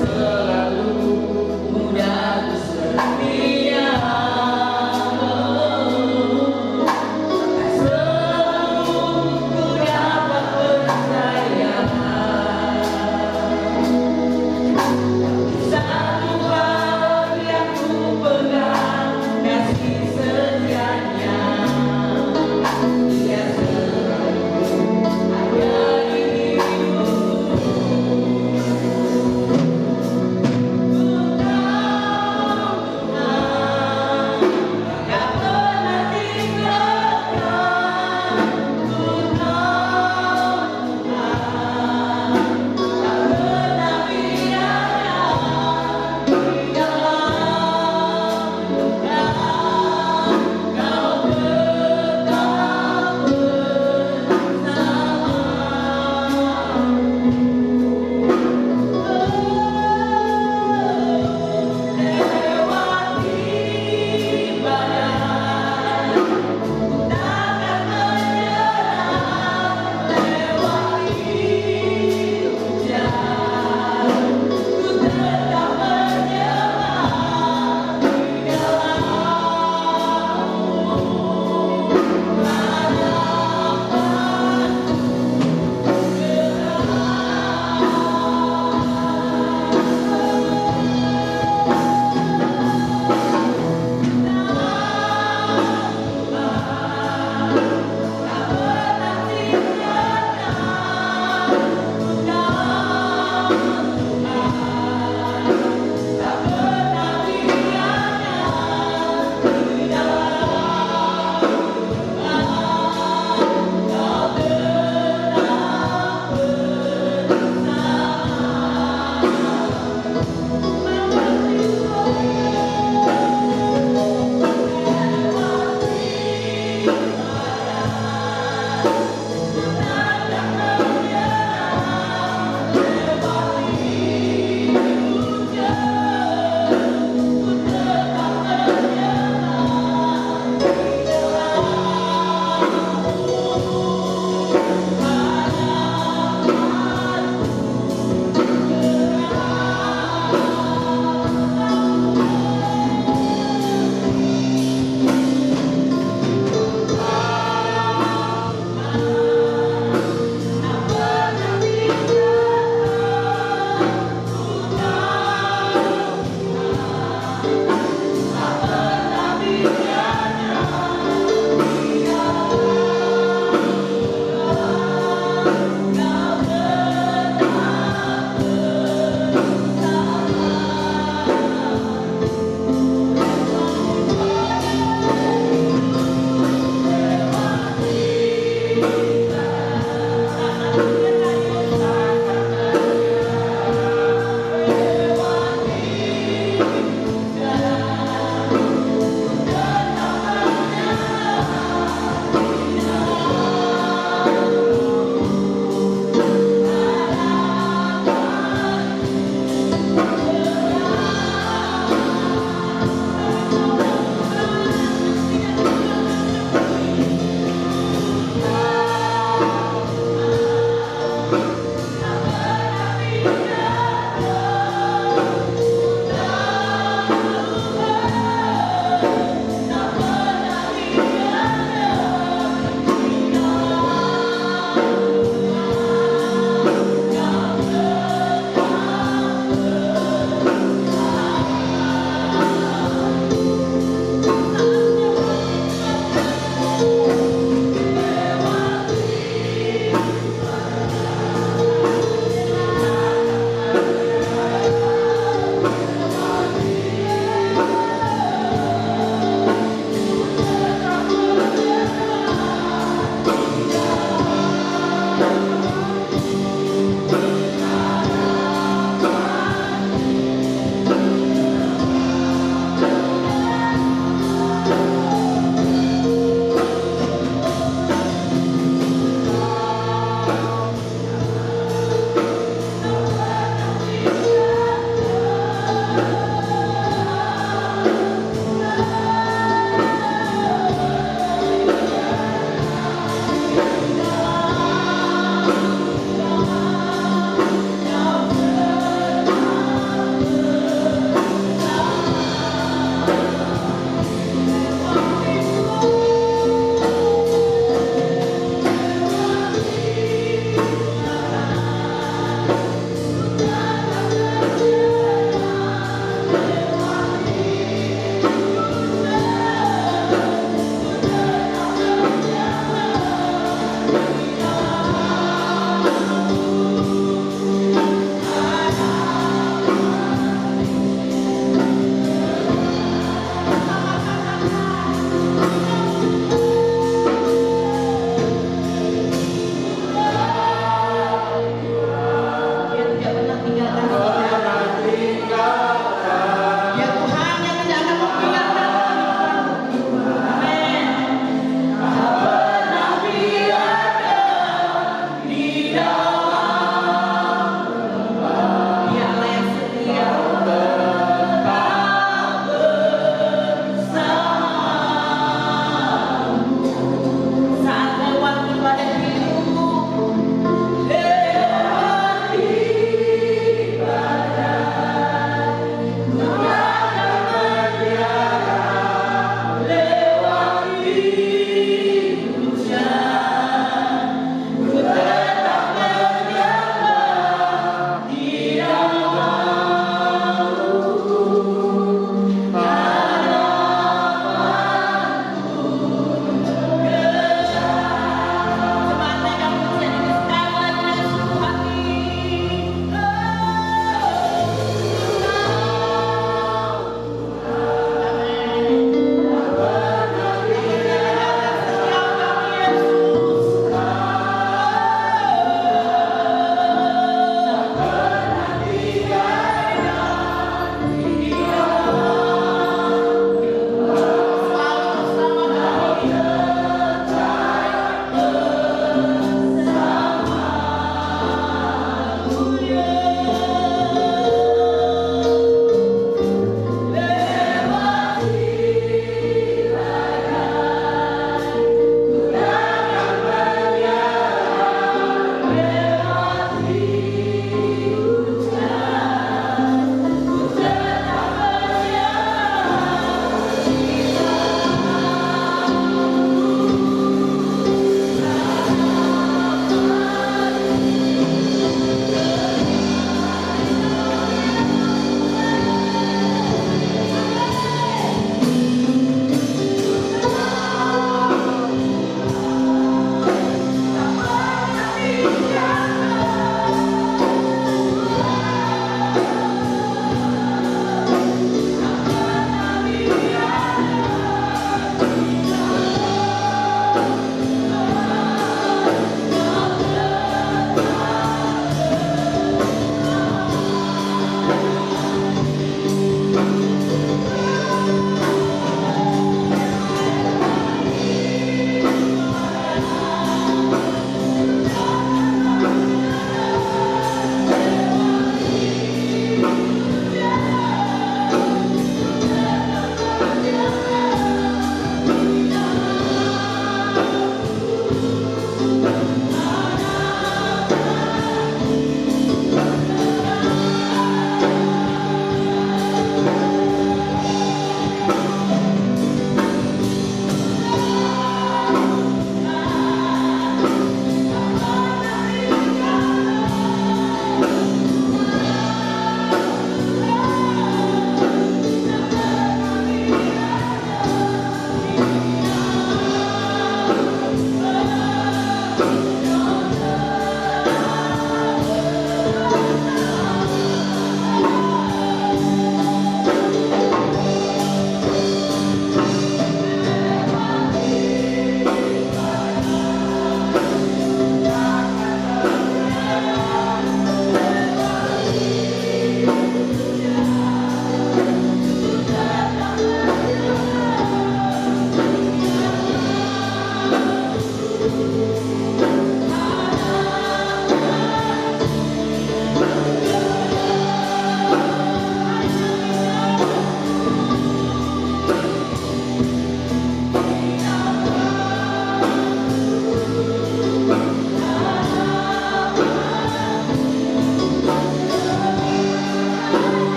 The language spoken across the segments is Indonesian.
selalu mudah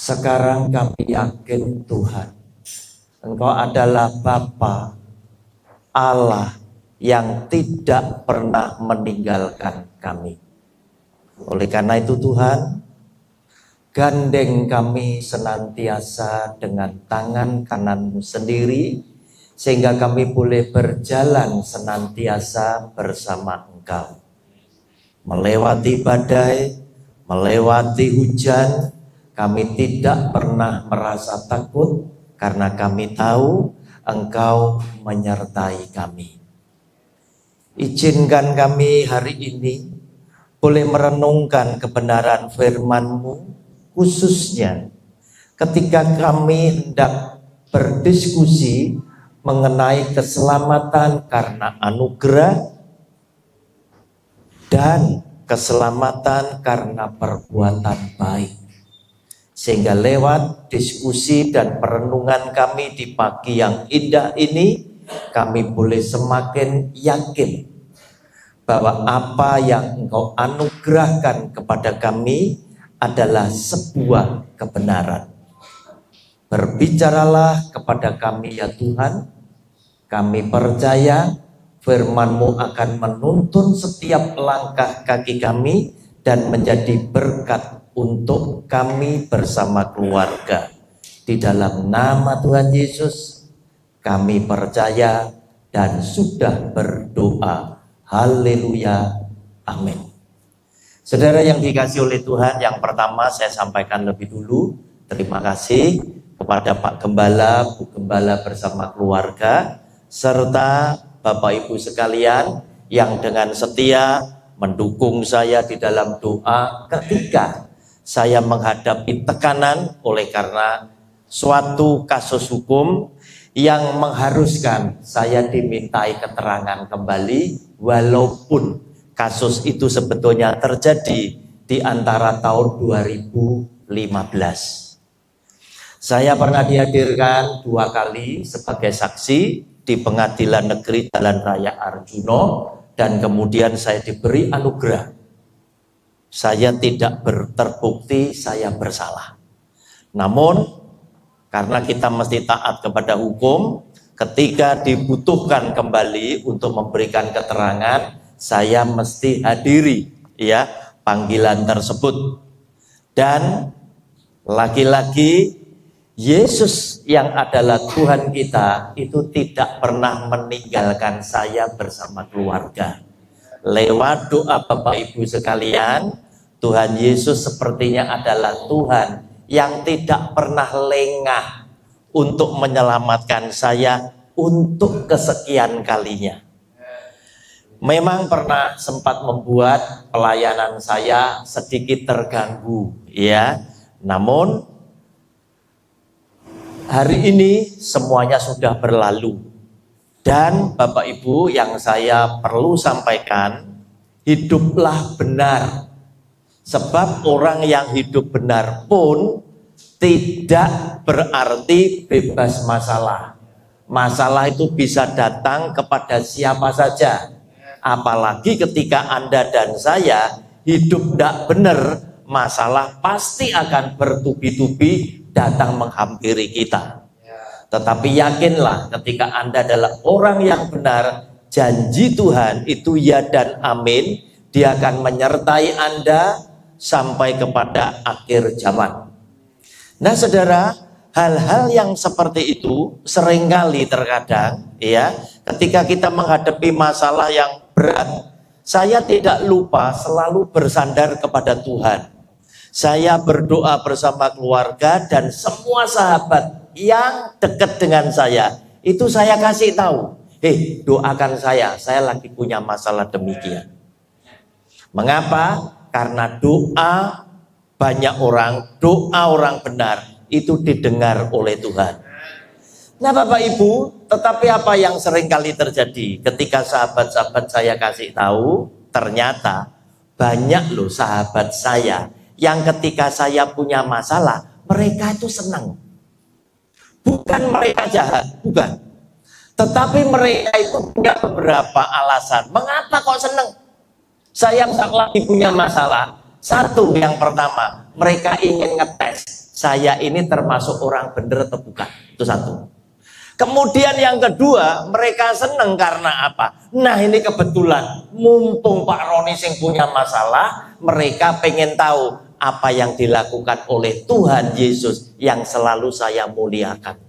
Sekarang kami yakin Tuhan, Engkau adalah Bapa Allah yang tidak pernah meninggalkan kami. Oleh karena itu Tuhan, gandeng kami senantiasa dengan tangan kanan-Mu sendiri, sehingga kami boleh berjalan senantiasa bersama Engkau. Melewati badai, melewati hujan, kami tidak pernah merasa takut karena kami tahu Engkau menyertai kami. Izinkan kami hari ini boleh merenungkan kebenaran firman-Mu, khususnya ketika kami hendak berdiskusi mengenai keselamatan karena anugerah dan keselamatan karena perbuatan baik. Sehingga lewat diskusi dan perenungan kami di pagi yang indah ini, kami boleh semakin yakin bahwa apa yang Engkau anugerahkan kepada kami adalah sebuah kebenaran. Berbicaralah kepada kami ya Tuhan, kami percaya firman-Mu akan menuntun setiap langkah kaki kami dan menjadi berkat untuk kami bersama keluarga. Di dalam nama Tuhan Yesus kami percaya dan sudah berdoa. Haleluya. Amin. Saudara yang dikasihi oleh Tuhan, yang pertama saya sampaikan lebih dulu terima kasih kepada Pak Gembala, Bu Gembala bersama keluarga, serta Bapak Ibu sekalian yang dengan setia mendukung saya di dalam doa ketika saya menghadapi tekanan oleh karena suatu kasus hukum yang mengharuskan saya dimintai keterangan kembali, walaupun kasus itu sebetulnya terjadi di antara tahun 2015. Saya pernah dihadirkan 2 kali sebagai saksi di Pengadilan Negeri Jalan Raya Arjuna, dan kemudian saya diberi anugerah. Saya tidak terbukti saya bersalah. Namun karena kita mesti taat kepada hukum, ketika dibutuhkan kembali untuk memberikan keterangan, saya mesti hadiri ya panggilan tersebut. Dan lagi-lagi Yesus yang adalah Tuhan kita itu tidak pernah meninggalkan saya bersama keluarga. Lewat doa Bapak Ibu sekalian, Tuhan Yesus sepertinya adalah Tuhan yang tidak pernah lengah untuk menyelamatkan saya untuk kesekian kalinya. Memang pernah sempat membuat pelayanan saya sedikit terganggu, ya. Namun hari ini semuanya sudah berlalu. Dan Bapak Ibu yang saya perlu sampaikan, hiduplah benar. Sebab orang yang hidup benar pun tidak berarti bebas masalah. Masalah itu bisa datang kepada siapa saja. Apalagi ketika Anda dan saya hidup tidak benar, masalah pasti akan bertubi-tubi datang menghampiri kita. Tetapi yakinlah ketika Anda adalah orang yang benar, janji Tuhan itu ya dan amin. Dia akan menyertai Anda sampai kepada akhir zaman. Nah saudara, hal-hal yang seperti itu seringkali terkadang ya, ketika kita menghadapi masalah yang berat, saya tidak lupa selalu bersandar kepada Tuhan. Saya berdoa bersama keluarga dan semua sahabat yang dekat dengan saya, itu saya kasih tahu, doakan saya lagi punya masalah demikian. Mengapa? Karena doa banyak orang, doa orang benar itu didengar oleh Tuhan. Nah Bapak Ibu, tetapi apa yang sering kali terjadi ketika sahabat-sahabat saya kasih tahu, ternyata banyak loh sahabat saya yang ketika saya punya masalah, mereka itu senang. Bukan mereka jahat, bukan. Tetapi mereka itu punya beberapa alasan. Mengapa kok senang? Saya lagi punya masalah. Satu, yang pertama, mereka ingin ngetes saya ini termasuk orang benar atau bukan. Itu satu. Kemudian yang kedua, mereka senang karena apa? Nah ini kebetulan, mumpung Pak Roni sing punya masalah, mereka pengen tahu apa yang dilakukan oleh Tuhan Yesus yang selalu saya muliakan.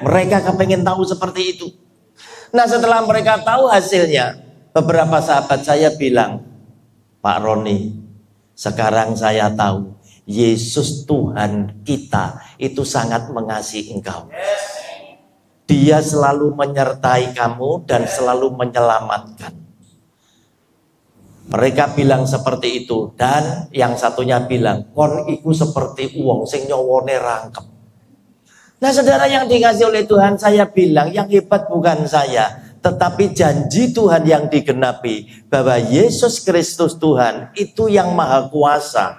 Mereka kepengen tahu seperti itu. Nah setelah mereka tahu hasilnya, beberapa sahabat saya bilang, Pak Roni, sekarang saya tahu Yesus Tuhan kita itu sangat mengasihi engkau. Dia selalu menyertai kamu dan selalu menyelamatkan. Mereka bilang seperti itu. Dan yang satunya bilang, kon iku seperti uang sing nyowone rangkep. Nah saudara yang dikasih oleh Tuhan, saya bilang yang hebat bukan saya, tetapi janji Tuhan yang digenapi, bahwa Yesus Kristus Tuhan itu yang maha kuasa.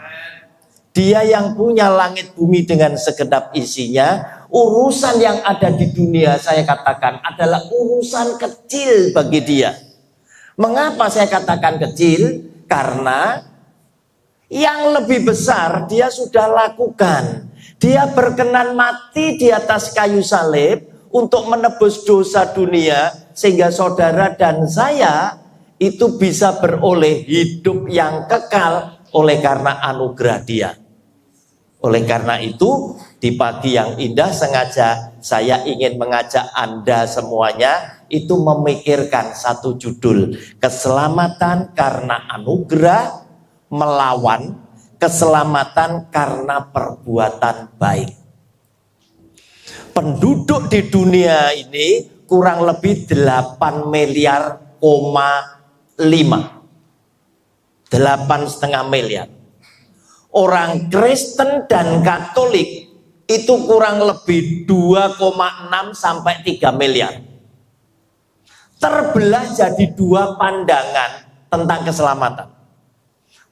Dia yang punya langit bumi dengan segenap isinya. Urusan yang ada di dunia, saya katakan, adalah urusan kecil bagi dia. Mengapa saya katakan kecil? Karena yang lebih besar dia sudah lakukan. Dia berkenan mati di atas kayu salib untuk menebus dosa dunia, sehingga saudara dan saya itu bisa beroleh hidup yang kekal oleh karena anugerah dia. Oleh karena itu, di pagi yang indah sengaja saya ingin mengajak Anda semuanya itu memikirkan satu judul, keselamatan karena anugerah melawan keselamatan karena perbuatan baik. Penduduk di dunia ini kurang lebih 8 miliar, 8,5 miliar. Orang Kristen dan Katolik itu kurang lebih 2,6 sampai 3 miliar. Terbelah jadi dua pandangan tentang keselamatan.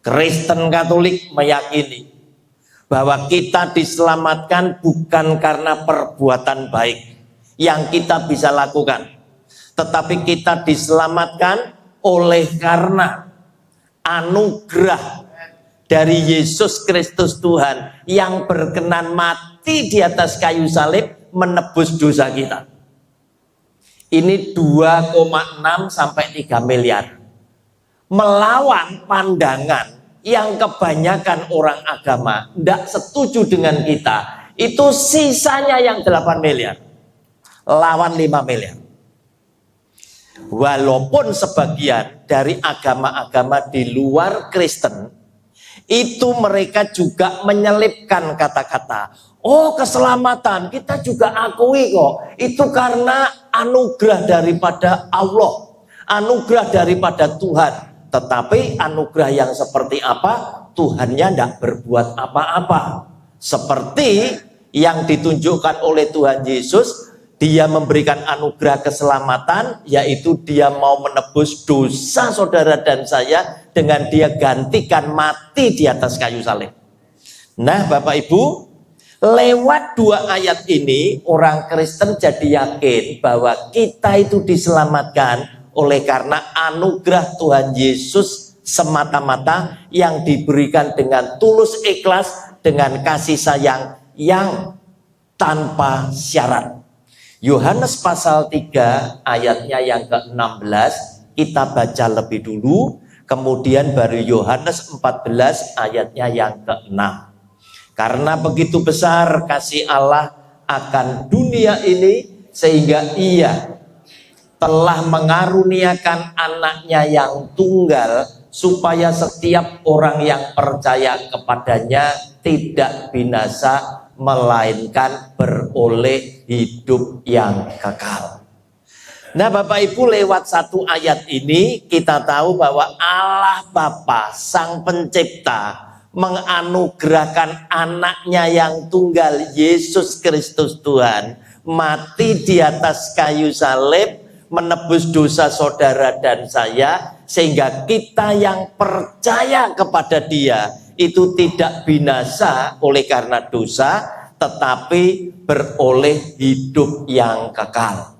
Kristen Katolik meyakini bahwa kita diselamatkan bukan karena perbuatan baik yang kita bisa lakukan, tetapi kita diselamatkan oleh karena anugerah dari Yesus Kristus Tuhan yang berkenan mati di atas kayu salib menebus dosa kita. Ini 2,6 sampai 3 miliar. Melawan pandangan yang kebanyakan orang agama tidak setuju dengan kita. Itu sisanya yang 8 miliar. Lawan 5 miliar. Walaupun sebagian dari agama-agama di luar Kristen itu mereka juga menyelipkan kata-kata, oh keselamatan kita juga akui kok, itu karena anugerah daripada Allah, anugerah daripada Tuhan. Tetapi anugerah yang seperti apa? Tuhannya tidak berbuat apa-apa. Seperti yang ditunjukkan oleh Tuhan Yesus, dia memberikan anugerah keselamatan, yaitu dia mau menebus dosa saudara dan saya dengan dia gantikan mati di atas kayu salib. Nah Bapak Ibu, lewat 2 ayat ini orang Kristen jadi yakin bahwa kita itu diselamatkan oleh karena anugerah Tuhan Yesus semata-mata yang diberikan dengan tulus ikhlas, dengan kasih sayang yang tanpa syarat. Yohanes pasal 3 ayatnya yang ke-16 kita baca lebih dulu, kemudian baru Yohanes 14 ayatnya yang ke-6. Karena begitu besar kasih Allah akan dunia ini sehingga ia telah mengaruniakan anaknya yang tunggal supaya setiap orang yang percaya kepadanya tidak binasa melainkan beroleh hidup yang kekal. Nah Bapak Ibu, lewat 1 ayat ini kita tahu bahwa Allah Bapa Sang Pencipta menganugerahkan anaknya yang tunggal Yesus Kristus Tuhan mati di atas kayu salib menebus dosa saudara dan saya, sehingga kita yang percaya kepada dia itu tidak binasa oleh karena dosa, tetapi beroleh hidup yang kekal.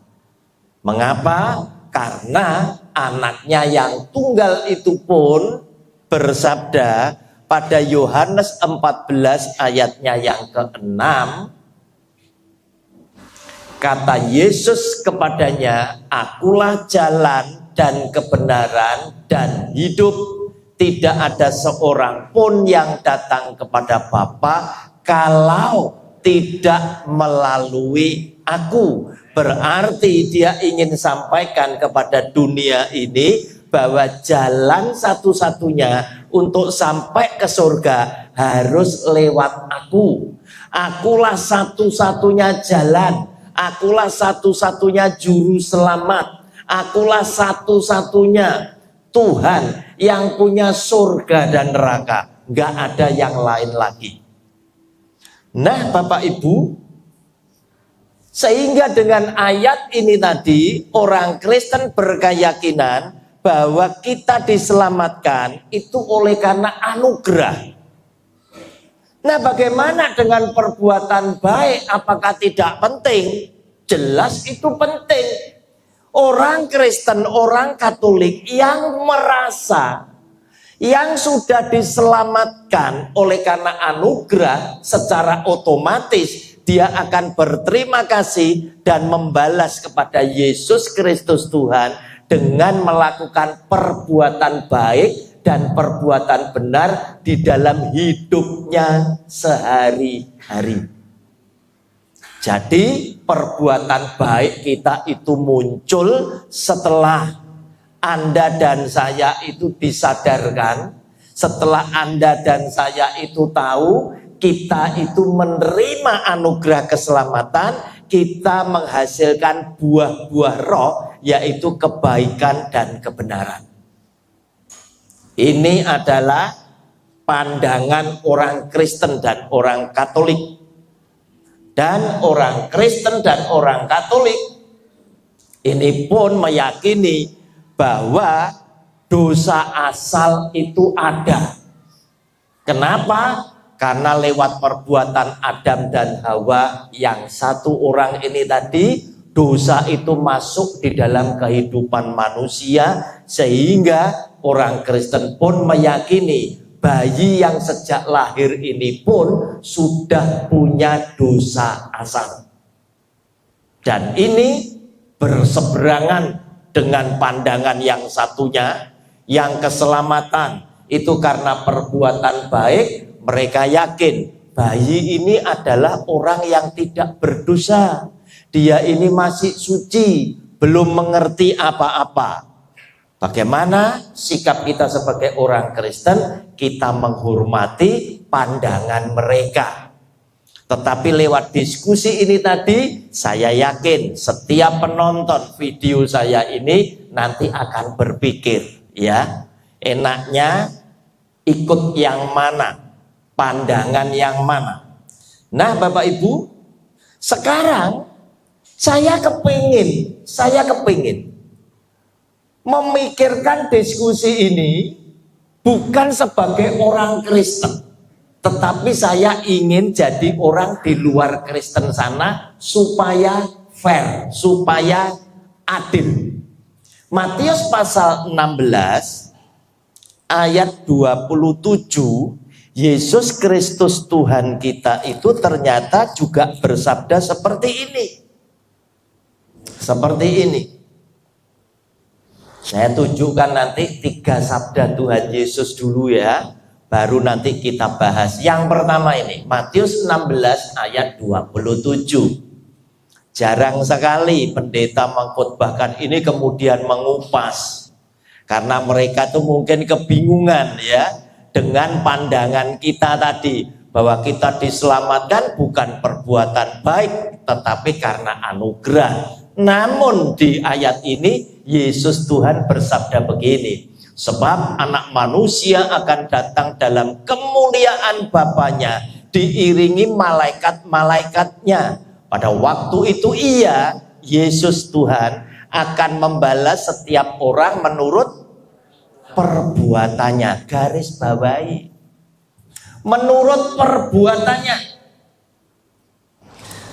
Mengapa? Karena anaknya yang tunggal itu pun bersabda pada Yohanes 14 ayatnya yang ke-6, kata Yesus kepadanya, akulah jalan dan kebenaran dan hidup. Tidak ada seorang pun yang datang kepada Bapa kalau tidak melalui aku. Berarti dia ingin sampaikan kepada dunia ini bahwa jalan satu-satunya untuk sampai ke surga harus lewat aku. Akulah satu-satunya jalan. Akulah satu-satunya juru selamat. Akulah satu-satunya Tuhan yang punya surga dan neraka. Gak ada yang lain lagi. Nah Bapak Ibu, Sehingga dengan ayat ini tadi, orang Kristen berkeyakinan bahwa kita diselamatkan itu oleh karena anugerah. Nah, bagaimana dengan perbuatan baik? Apakah tidak penting? Jelas itu penting. Orang Kristen, orang Katolik yang merasa yang sudah diselamatkan oleh karena anugerah, secara otomatis dia akan berterima kasih dan membalas kepada Yesus Kristus Tuhan dengan melakukan perbuatan baik dan perbuatan benar di dalam hidupnya sehari-hari. Jadi perbuatan baik kita itu muncul setelah Anda dan saya itu disadarkan, setelah Anda dan saya itu tahu kita itu menerima anugerah keselamatan, kita menghasilkan buah-buah roh, yaitu kebaikan dan kebenaran. Ini adalah pandangan orang Kristen dan orang Katolik. Dan orang Kristen dan orang Katolik ini pun meyakini bahwa dosa asal itu ada. Kenapa? Karena lewat perbuatan Adam dan Hawa yang satu orang ini tadi, dosa itu masuk di dalam kehidupan manusia, sehingga orang Kristen pun meyakini bayi yang sejak lahir ini pun sudah punya dosa asal. Dan ini berseberangan dengan pandangan yang satunya, yang keselamatan itu karena perbuatan baik. Mereka yakin bayi ini adalah orang yang tidak berdosa. Dia ini masih suci, belum mengerti apa-apa. Bagaimana sikap kita sebagai orang Kristen? Kita menghormati pandangan mereka. Tetapi lewat diskusi ini tadi, saya yakin setiap penonton video saya ini nanti akan berpikir, ya, enaknya ikut yang mana, pandangan yang mana. Nah, Bapak Ibu, sekarang saya kepingin memikirkan diskusi ini bukan sebagai orang Kristen, tetapi saya ingin jadi orang di luar Kristen sana supaya fair, supaya adil. Matius pasal 16 ayat 27, Yesus Kristus Tuhan kita itu ternyata juga bersabda seperti ini. Seperti ini. Saya tunjukkan nanti 3 sabda Tuhan Yesus dulu ya, baru nanti kita bahas. Yang pertama ini, Matius 16 ayat 27. Jarang sekali pendeta mengkhotbahkan ini kemudian mengupas. Karena mereka tuh mungkin kebingungan ya, dengan pandangan kita tadi, bahwa kita diselamatkan bukan perbuatan baik, tetapi karena anugerah. Namun di ayat ini Yesus Tuhan bersabda begini, sebab anak manusia akan datang dalam kemuliaan Bapanya diiringi malaikat-malaikatnya. Pada waktu itu ia, Yesus Tuhan, akan membalas setiap orang menurut perbuatannya. Garis bawahi, menurut perbuatannya.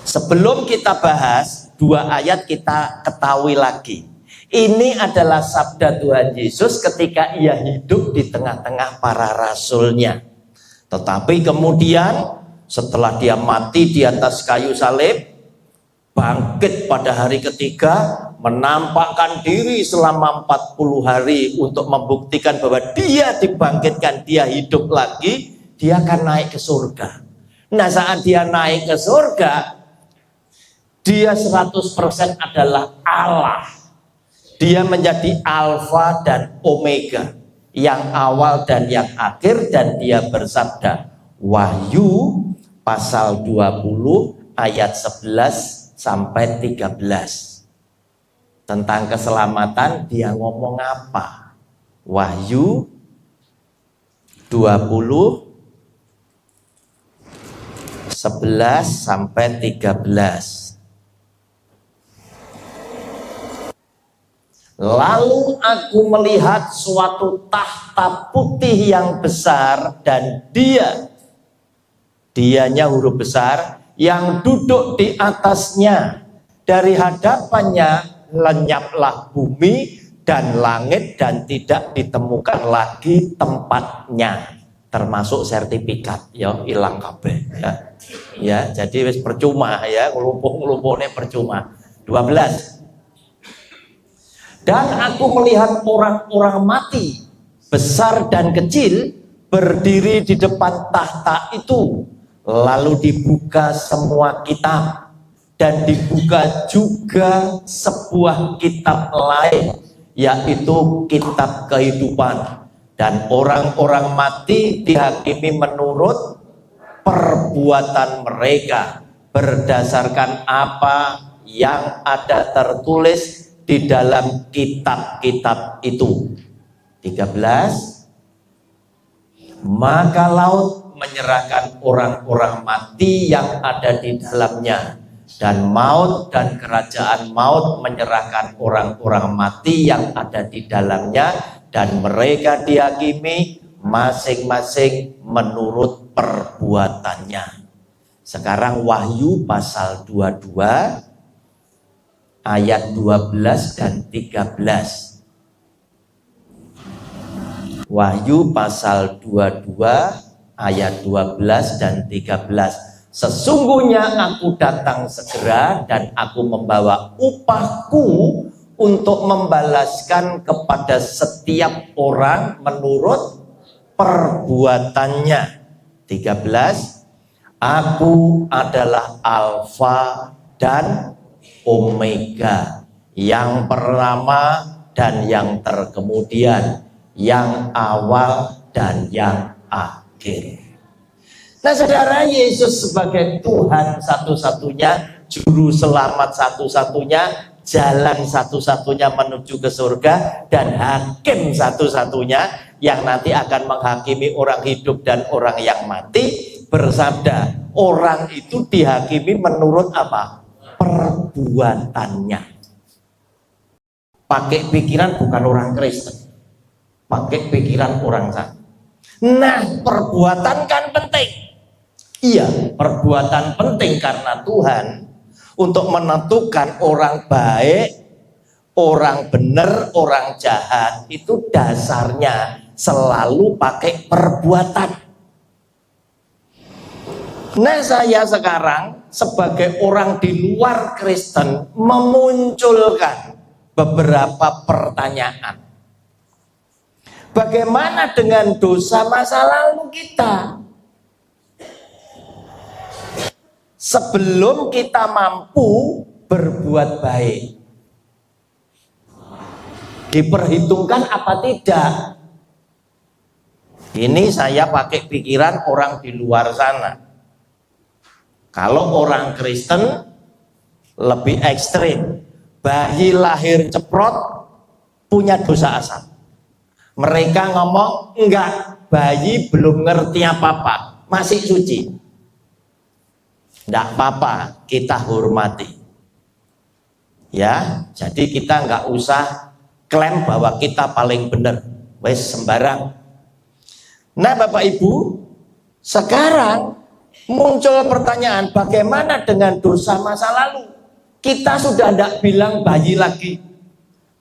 Sebelum kita bahas 2 ayat, kita ketahui lagi, ini adalah sabda Tuhan Yesus ketika ia hidup di tengah-tengah para rasulnya. Tetapi kemudian setelah dia mati di atas kayu salib, bangkit pada hari ketiga, menampakkan diri selama 40 hari untuk membuktikan bahwa dia dibangkitkan, dia hidup lagi, dia akan naik ke surga. Nah, saat dia naik ke surga, dia 100% adalah Allah. Dia menjadi Alfa dan Omega, yang awal dan yang akhir, dan dia bersabda, Wahyu pasal 20 ayat 11 sampai 13. Tentang keselamatan dia ngomong apa? Wahyu 20 11 sampai 13. Lalu aku melihat suatu tahta putih yang besar dan dianya huruf besar, yang duduk di atasnya. Dari hadapannya lenyaplah bumi dan langit dan tidak ditemukan lagi tempatnya, termasuk sertifikat ya hilang kabeh ya. Jadi wis percuma ya, ngelumpuk-ngelumpuknya percuma. 12. Dan aku melihat orang-orang mati besar dan kecil berdiri di depan tahta itu. Lalu dibuka semua kitab, dan dibuka juga sebuah kitab lain, yaitu kitab kehidupan. Dan orang-orang mati dihakimi menurut perbuatan mereka, berdasarkan apa yang ada tertulis di dalam kitab-kitab itu. 13. Maka laut menyerahkan orang-orang mati yang ada di dalamnya, dan maut dan kerajaan maut menyerahkan orang-orang mati yang ada di dalamnya, dan mereka dihakimi masing-masing menurut perbuatannya. Sekarang Wahyu pasal 22 ayat 12 dan 13. Wahyu pasal 22 ayat 12 dan 13. Sesungguhnya aku datang segera, dan aku membawa upahku untuk membalaskan kepada setiap orang menurut perbuatannya. 13. Aku adalah Alfa dan Omega, yang pertama dan yang terkemudian, yang awal dan yang akhir. Nah saudara, Yesus sebagai Tuhan satu-satunya, juru selamat satu-satunya, jalan satu-satunya menuju ke surga, dan hakim satu-satunya yang nanti akan menghakimi orang hidup dan orang yang mati, bersabda, orang itu dihakimi menurut apa? Perbuatannya. Pakai pikiran bukan orang Kristen, pakai pikiran orang sana. Nah, perbuatan kan penting. Iya, perbuatan penting karena Tuhan untuk menentukan orang baik, orang benar, orang jahat, itu dasarnya selalu pakai perbuatan. Nah, saya sekarang sebagai orang di luar Kristen memunculkan beberapa pertanyaan. Bagaimana dengan dosa masa lalu kita? Sebelum kita mampu berbuat baik, diperhitungkan apa tidak? Ini saya pakai pikiran orang di luar sana. Kalau orang Kristen lebih ekstrim, bayi lahir ceprot punya dosa asal. Mereka ngomong enggak, bayi belum ngerti apa-apa, masih suci. Enggak apa-apa, kita hormati. Ya, jadi kita enggak usah klaim bahwa kita paling benar. Wes sembarang. Nah, Bapak Ibu, sekarang muncul pertanyaan, bagaimana dengan dosa masa lalu? Kita sudah enggak bilang bayi lagi.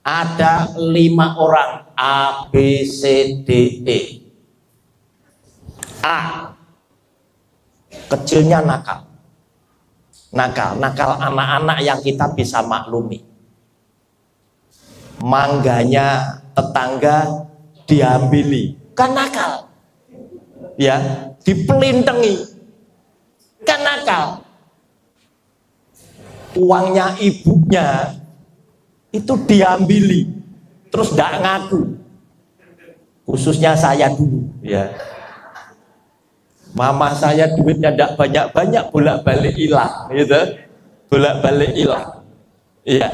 Ada 5 orang, A, B, C, D, E. A, kecilnya nakal. Nakal anak-anak yang kita bisa maklumi. Mangganya tetangga diambili, kan nakal. Ya, dipelintengi, kan nakal. Uangnya ibunya itu diambili, terus tidak ngaku. Khususnya saya dulu, ya. Mama saya duitnya tidak banyak-banyak, bolak-balik hilang, gitu. Bolak-balik hilang. Iya.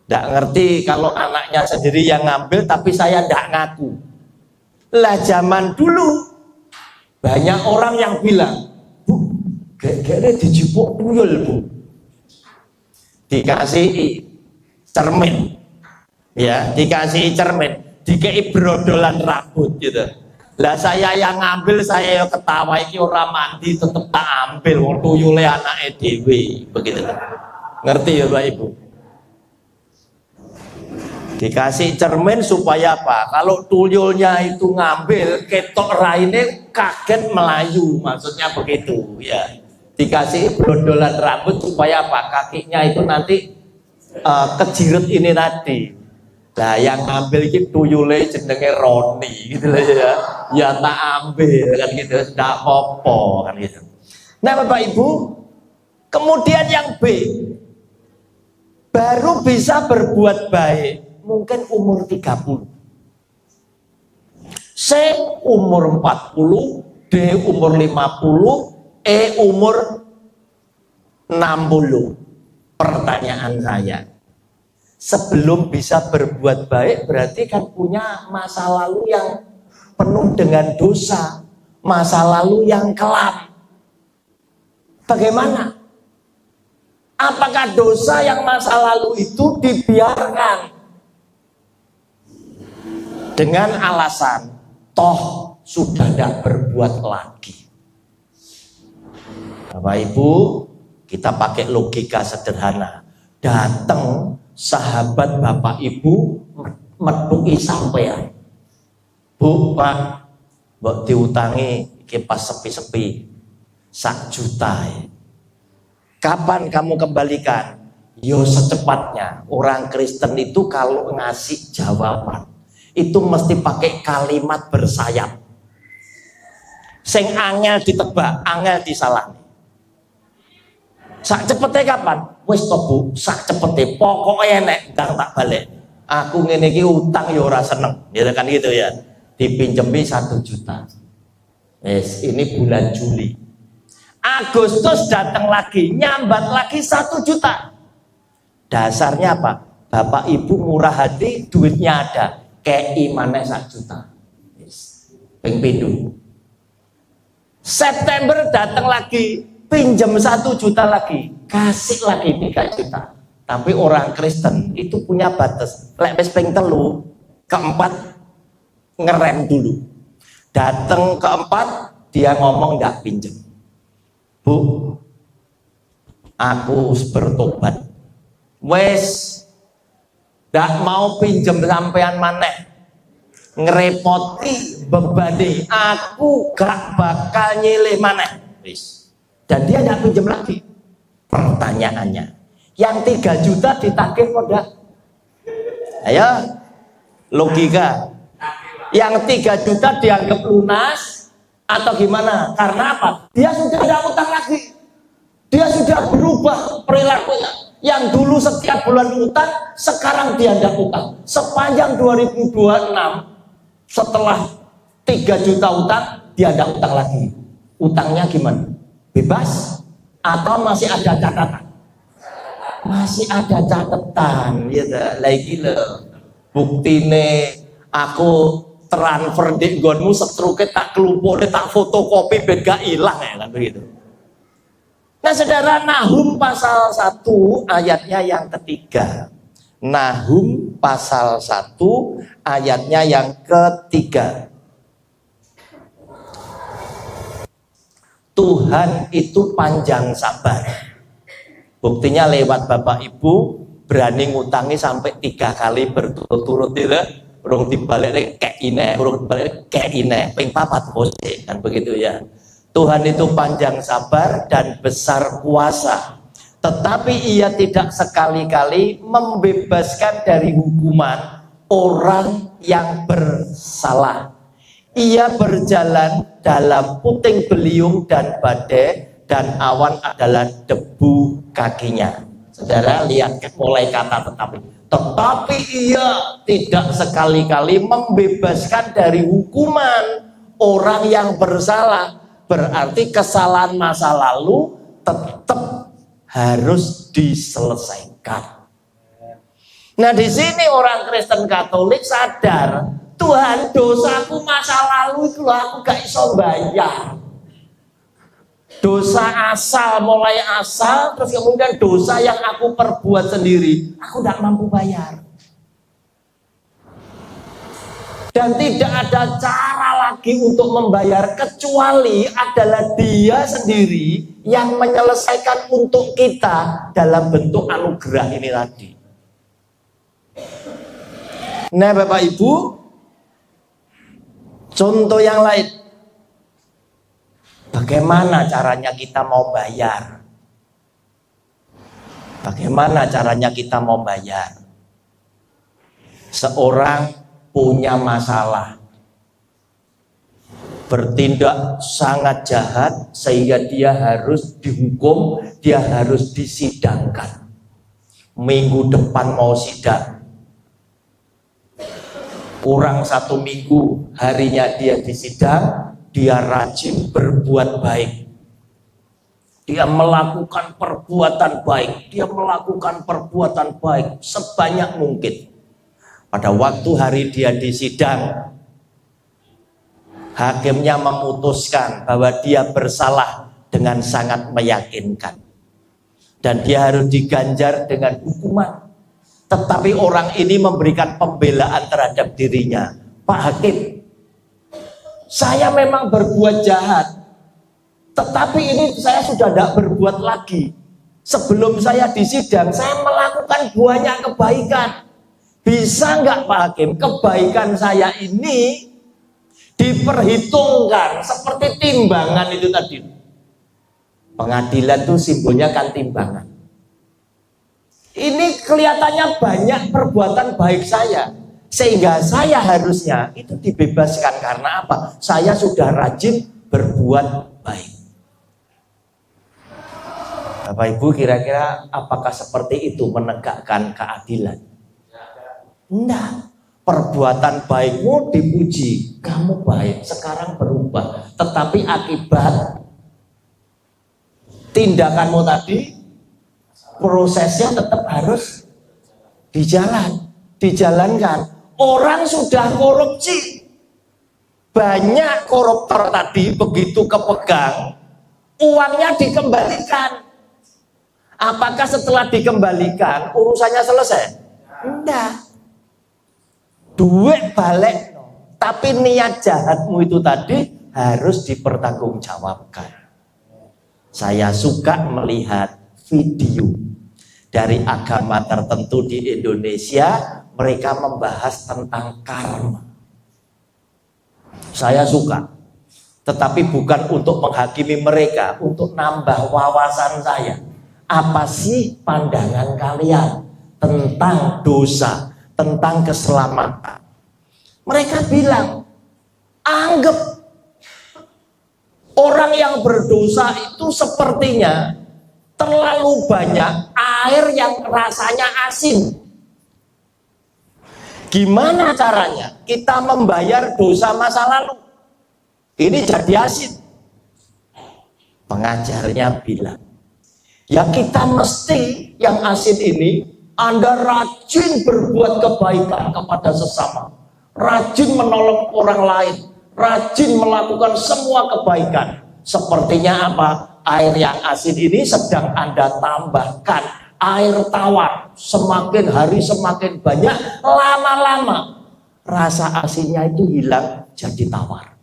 Tidak ngerti kalau anaknya sendiri yang ngambil, tapi saya tidak ngaku. Lah zaman dulu banyak orang yang bilang, Bu, kayaknya dijipuk tuyul, Bu. Dikasih cermin, Ya, dikasih cermin, dikei brodolan rambut gitu. Lah saya yang ngambil, saya yang ketawa, iki ora mandi tetep tak ambil, wong tuyule anake dhewe, begitu. Ngerti ya Bapak Ibu? Dikasih cermin supaya apa? Kalau tuyulnya itu ngambil, ketok raine kaget melayu, maksudnya begitu ya. Dikasih brodolan rambut supaya apa? Kakinya itu nanti kejiret ini tadi. Nah yang ngambil itu tuyule jenenge Roni gitu loh ya. Ya tak ambil kan gitu, tidak apa-apa kan gitu. Nah Bapak Ibu, kemudian yang B, baru bisa berbuat baik mungkin umur 30. C umur 40, D umur 50, E umur 60. Pertanyaan saya, sebelum bisa berbuat baik berarti kan punya masa lalu yang penuh dengan dosa, masa lalu yang kelam. Bagaimana? Apakah dosa yang masa lalu itu dibiarkan dengan alasan toh sudah tidak berbuat lagi? Bapak Ibu, kita pakai logika sederhana. Datang sahabat Bapak Ibu metuki sampean. Bu, Pak, mbok diutangi iki pas sepi-sepi 1 juta. Kapan kamu kembalikan? Yo secepatnya. Orang Kristen itu kalau ngasih jawaban itu mesti pakai kalimat bersayap. Sing angel ditebak, angel disalahkan. Sak cepete kapan? Wis to Bu, sak cepete. Pokoknya nek ndang tak balik. Aku ngene iki utang ya ora seneng. Ya kan gitu ya. Dipinjemi 1 juta. Yes, ini bulan Juli. Agustus datang lagi, nyambat lagi 1 juta. Dasarnya apa? Bapak Ibu murah hati, duitnya ada. Kei maneh 1 juta. Yes. Ping pindho. September datang lagi, pinjam 1 juta lagi, kasih lagi 3 juta. Tapi orang Kristen itu punya batas. Lek wis ping 3, keempat ngerem dulu. Datang keempat, dia ngomong nggak pinjam. Bu, aku bertobat. Wes, nggak mau pinjam sampean maneh. Ngerepoti bebani, aku gak bakal nyilih maneh. Dan dia nggak pinjam lagi. Pertanyaannya, yang 3 juta ditagih kok? Ayo, logika. Yang 3 juta dianggap lunas atau gimana? Karena apa? Dia sudah ada utang lagi. Dia sudah berubah perilakunya. Yang dulu setiap bulan utang, sekarang dia tidak utang. Sepanjang 2026, setelah 3 juta utang, dia ada utang lagi. Utangnya gimana? Bebas atau masih ada catatan? Masih ada catatan, ya lagi loh. Buktine aku transfer di gonmu setruke tak kelumpur, tak fotokopi ben gak ilang ya kan begitu. Nah saudara, Nahum pasal 1 ayatnya yang ketiga. Nahum pasal 1 ayatnya yang ketiga. Tuhan itu panjang sabar. Buktinya lewat Bapak Ibu berani ngutangi sampai 3 kali berturut-turut gitu. Urung dibalik kayak ini, urung dibalik kayak ini, ping 4 kan begitu ya. Tuhan itu panjang sabar dan besar kuasa, tetapi ia tidak sekali-kali membebaskan dari hukuman orang yang bersalah. Ia berjalan dalam puting beliung dan badai, dan awan adalah debu kakinya. Saudara lihat mulai kata tetapi ia tidak sekali-kali membebaskan dari hukuman orang yang bersalah. Berarti kesalahan masa lalu tetap harus diselesaikan. Nah di sini orang Kristen Katolik sadar, Tuhan, dosaku masa lalu itu aku gak iso bayar. Dosa asal, mulai asal, terus kemudian dosa yang aku perbuat sendiri, aku tidak mampu bayar. Dan tidak ada cara lagi untuk membayar kecuali adalah Dia sendiri yang menyelesaikan untuk kita dalam bentuk anugerah ini tadi. Nah Bapak Ibu, contoh yang lain. Bagaimana caranya kita mau bayar? Bagaimana caranya kita mau bayar? Seorang punya masalah, bertindak sangat jahat sehingga dia harus dihukum, dia harus disidangkan. Minggu depan mau sidang. Kurang 1 minggu harinya dia disidang, dia rajin berbuat baik. Dia melakukan perbuatan baik, dia melakukan perbuatan baik sebanyak mungkin. Pada waktu hari dia disidang, hakimnya memutuskan bahwa dia bersalah dengan sangat meyakinkan. Dan dia harus diganjar dengan hukuman. Tetapi orang ini memberikan pembelaan terhadap dirinya. Pak Hakim, saya memang berbuat jahat, tetapi ini saya sudah tidak berbuat lagi. Sebelum saya disidang, saya melakukan banyak kebaikan. Bisa nggak Pak Hakim, kebaikan saya ini diperhitungkan seperti timbangan itu tadi. Pengadilan itu simbolnya kan timbangan. Ini kelihatannya banyak perbuatan baik saya, sehingga saya harusnya itu dibebaskan. Karena apa? Saya sudah rajin berbuat baik. Bapak Ibu, kira-kira apakah seperti itu menegakkan keadilan? Enggak. Perbuatan baikmu dipuji, kamu baik, sekarang berubah. Tetapi akibat tindakanmu tadi, prosesnya tetap harus dijalankan. Orang sudah korupsi, banyak koruptor tadi begitu kepegang, uangnya dikembalikan. Apakah setelah dikembalikan urusannya selesai? Enggak. Duit balik, tapi niat jahatmu itu tadi harus dipertanggungjawabkan. Saya suka melihat video dari agama tertentu di Indonesia, mereka membahas tentang karma. Saya suka, tetapi bukan untuk menghakimi mereka, untuk nambah wawasan saya. Apa sih pandangan kalian tentang dosa, tentang keselamatan? Mereka bilang, anggap orang yang berdosa itu sepertinya terlalu banyak air yang rasanya asin. Gimana caranya kita membayar dosa masa lalu? Ini jadi asin. Pengajarnya bilang, ya kita mesti yang asin ini, Anda rajin berbuat kebaikan kepada sesama, rajin menolong orang lain, rajin melakukan semua kebaikan. Sepertinya apa? Air yang asin ini sedang Anda tambahkan air tawar. Semakin hari semakin banyak, lama-lama rasa asinnya itu hilang jadi tawar.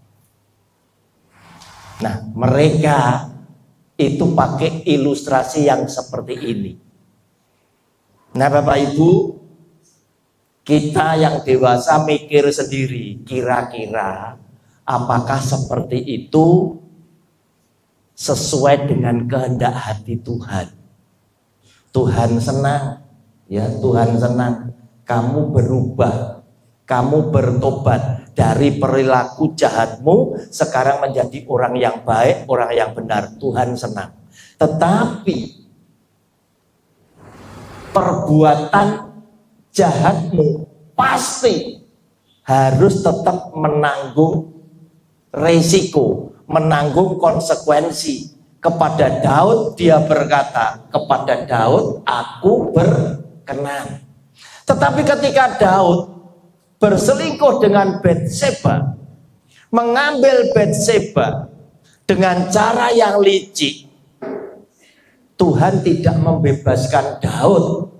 Nah, mereka itu pakai ilustrasi yang seperti ini. Nah Bapak Ibu, kita yang dewasa mikir sendiri, kira-kira apakah seperti itu sesuai dengan kehendak hati Tuhan? Tuhan senang, ya Tuhan senang kamu berubah, kamu bertobat dari perilaku jahatmu, sekarang menjadi orang yang baik, orang yang benar. Tuhan senang. Tetapi perbuatan jahatmu pasti harus tetap menanggung resiko, menanggung konsekuensi. Kepada Daud dia berkata, kepada Daud aku berkenan. Tetapi ketika Daud berselingkuh dengan Batseba, mengambil Batseba dengan cara yang licik, Tuhan tidak membebaskan Daud.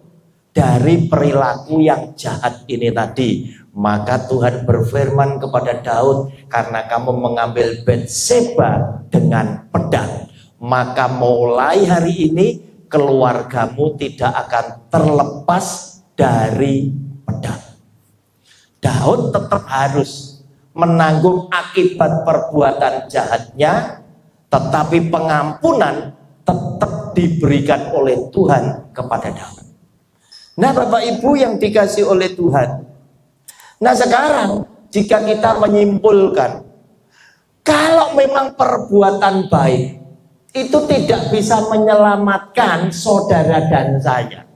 dari perilaku yang jahat ini tadi. Maka Tuhan berfirman kepada Daud, karena kamu mengambil Batseba dengan pedang, maka mulai hari ini keluargamu tidak akan terlepas dari pedang. Daud tetap harus menanggung akibat perbuatan jahatnya, tetapi pengampunan tetap diberikan oleh Tuhan kepada Daud. Nah, Bapak Ibu yang dikasih oleh Tuhan, nah sekarang jika kita menyimpulkan, kalau memang perbuatan baik itu tidak bisa menyelamatkan saudara dan saya.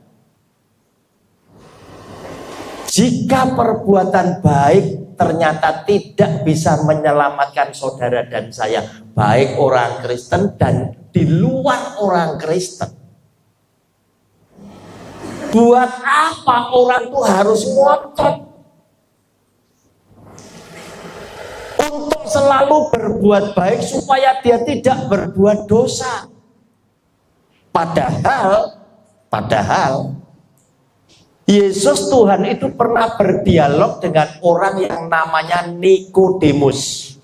Jika perbuatan baik ternyata tidak bisa menyelamatkan saudara dan saya, baik orang Kristen dan di luar orang Kristen, buat apa orang tuh harus ngotot untuk selalu berbuat baik supaya dia tidak berbuat dosa? Padahal Yesus Tuhan itu pernah berdialog dengan orang yang namanya Nikodemus,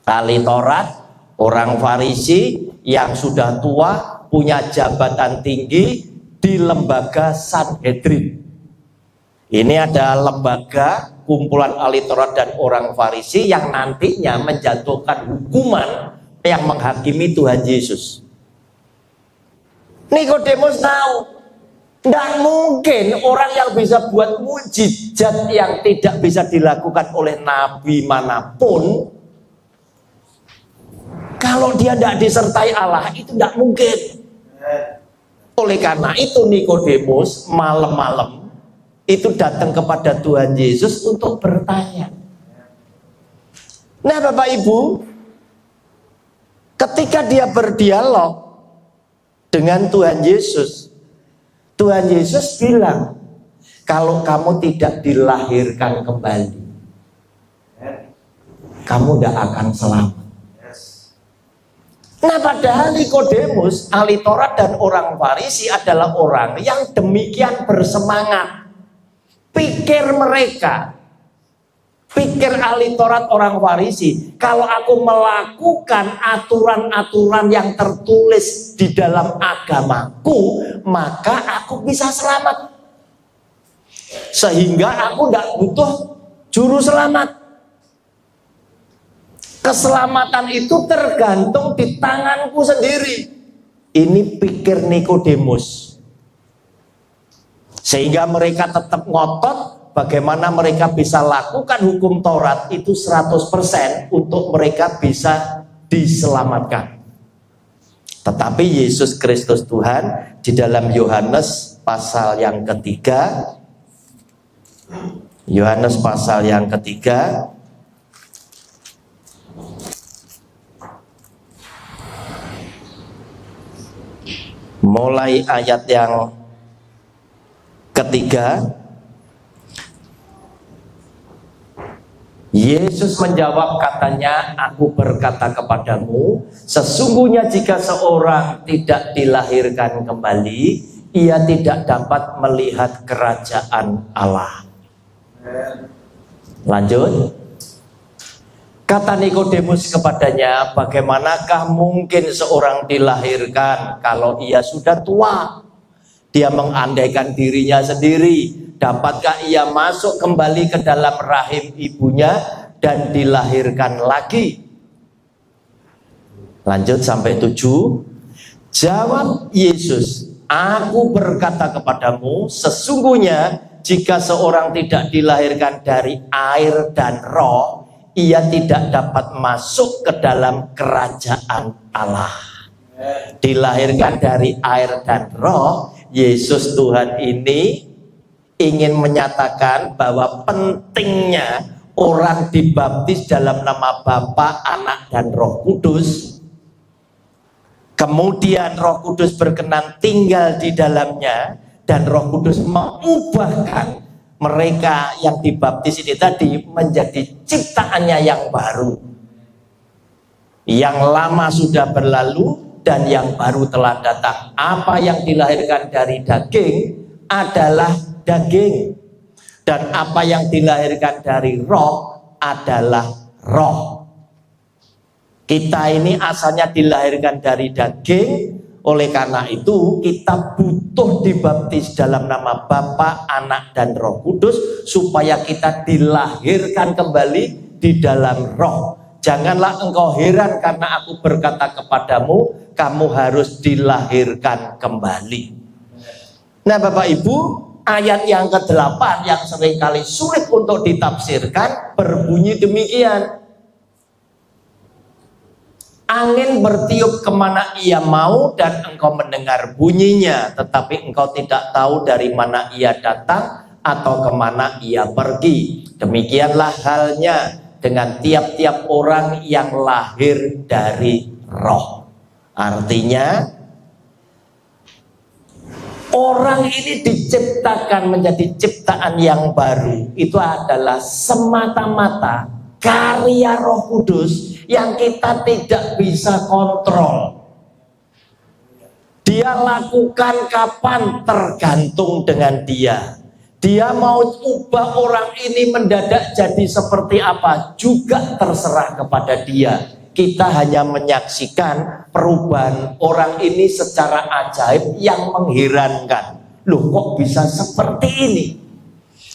ahli Taurat, orang Farisi yang sudah tua, punya jabatan tinggi di lembaga Sanhedrin. Ini ada lembaga kumpulan ahli Taurat dan orang Farisi yang nantinya menjatuhkan hukuman yang menghakimi Tuhan Yesus. Nikodemus tahu, tidak mungkin orang yang bisa buat mujizat yang tidak bisa dilakukan oleh nabi manapun, kalau dia tidak disertai Allah, itu tidak mungkin. Oleh karena itu Nikodemus malam-malam itu datang kepada Tuhan Yesus untuk bertanya. Nah, Bapak Ibu, ketika dia berdialog dengan Tuhan Yesus bilang, kalau kamu tidak dilahirkan kembali, kamu tidak akan selamat. Nah, padahal Nikodemus, ahli Taurat dan orang Farisi adalah orang yang demikian bersemangat. Pikir ahli Taurat orang Farisi, kalau aku melakukan aturan-aturan yang tertulis di dalam agamaku, maka aku bisa selamat. Sehingga aku tidak butuh juru selamat. Keselamatan itu tergantung di tanganku sendiri. Ini pikir Nikodemus. Sehingga mereka tetap ngotot bagaimana mereka bisa lakukan hukum Taurat itu 100% untuk mereka bisa diselamatkan. Tetapi Yesus Kristus Tuhan di dalam Yohanes pasal yang ketiga, mulai ayat yang ketiga, Yesus menjawab katanya, aku berkata kepadamu, sesungguhnya jika seorang tidak dilahirkan kembali, ia tidak dapat melihat kerajaan Allah. Lanjut. Kata Nikodemus kepadanya, bagaimanakah mungkin seorang dilahirkan kalau ia sudah tua? Dia mengandaikan dirinya sendiri. Dapatkah ia masuk kembali ke dalam rahim ibunya dan dilahirkan lagi? Lanjut sampai 7. Jawab Yesus, aku berkata kepadamu, sesungguhnya jika seorang tidak dilahirkan dari air dan roh, ia tidak dapat masuk ke dalam kerajaan Allah. Dilahirkan dari air dan roh, Yesus Tuhan ini ingin menyatakan bahwa pentingnya orang dibaptis dalam nama Bapa, Anak, dan Roh Kudus. Kemudian Roh Kudus berkenan tinggal di dalamnya, dan Roh Kudus mengubahkan mereka yang dibaptis ini tadi menjadi ciptaannya yang baru. Yang lama sudah berlalu dan yang baru telah datang. Apa yang dilahirkan dari daging adalah daging, dan apa yang dilahirkan dari roh adalah roh. Kita ini asalnya dilahirkan dari daging, oleh karena itu kita butuh dibaptis dalam nama Bapa, Anak, dan Roh Kudus supaya kita dilahirkan kembali di dalam roh. Janganlah engkau heran karena aku berkata kepadamu, kamu harus dilahirkan kembali. Nah Bapak Ibu, ayat yang ke-8 yang seringkali sulit untuk ditafsirkan berbunyi demikian. Angin bertiup kemana ia mau dan engkau mendengar bunyinya, tetapi engkau tidak tahu dari mana ia datang atau kemana ia pergi. Demikianlah halnya dengan tiap-tiap orang yang lahir dari roh. Artinya orang ini diciptakan menjadi ciptaan yang baru. Itu adalah semata-mata karya Roh Kudus yang kita tidak bisa kontrol. Dia lakukan kapan tergantung dengan dia. Dia mau ubah orang ini mendadak jadi seperti apa juga terserah kepada dia. Kita hanya menyaksikan perubahan orang ini secara ajaib yang mengherankan. Loh, kok bisa seperti ini?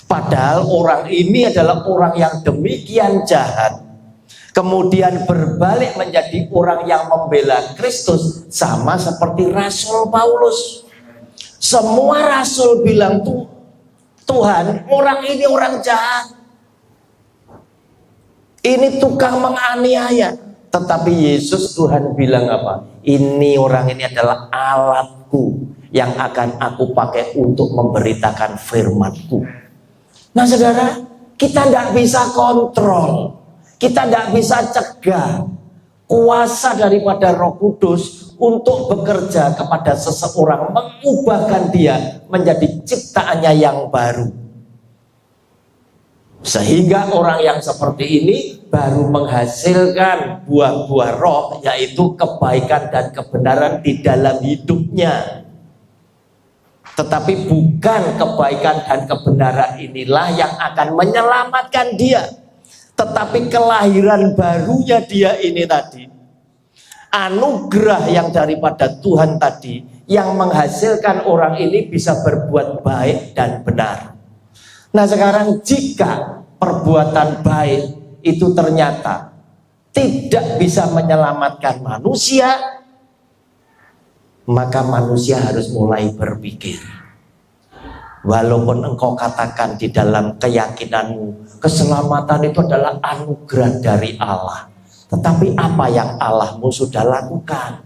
Padahal orang ini adalah orang yang demikian jahat. Kemudian berbalik menjadi orang yang membela Kristus, sama seperti Rasul Paulus. Semua rasul bilang tuh, Tuhan, orang ini orang jahat. Ini tukang menganiaya. Tetapi Yesus, Tuhan bilang apa? Ini orang ini adalah alatku yang akan aku pakai untuk memberitakan firman-Ku. Nah saudara, kita tidak bisa kontrol, kita tidak bisa cegah kuasa daripada Roh Kudus untuk bekerja kepada seseorang, mengubahkan dia menjadi ciptaannya yang baru. Sehingga orang yang seperti ini baru menghasilkan buah-buah roh, yaitu kebaikan dan kebenaran di dalam hidupnya. Tetapi bukan kebaikan dan kebenaran inilah yang akan menyelamatkan dia, tetapi kelahiran barunya dia ini tadi, anugerah yang daripada Tuhan tadi, yang menghasilkan orang ini bisa berbuat baik dan benar. Nah sekarang jika perbuatan baik itu ternyata tidak bisa menyelamatkan manusia, maka manusia harus mulai berpikir. Walaupun engkau katakan di dalam keyakinanmu keselamatan itu adalah anugerah dari Allah, tetapi apa yang Allahmu sudah lakukan?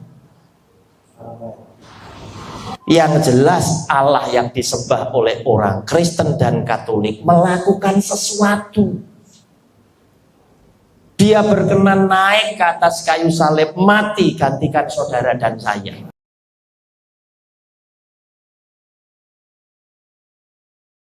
Yang jelas Allah yang disembah oleh orang Kristen dan Katolik melakukan sesuatu. Dia berkenan naik ke atas kayu salib, mati gantikan saudara dan saya.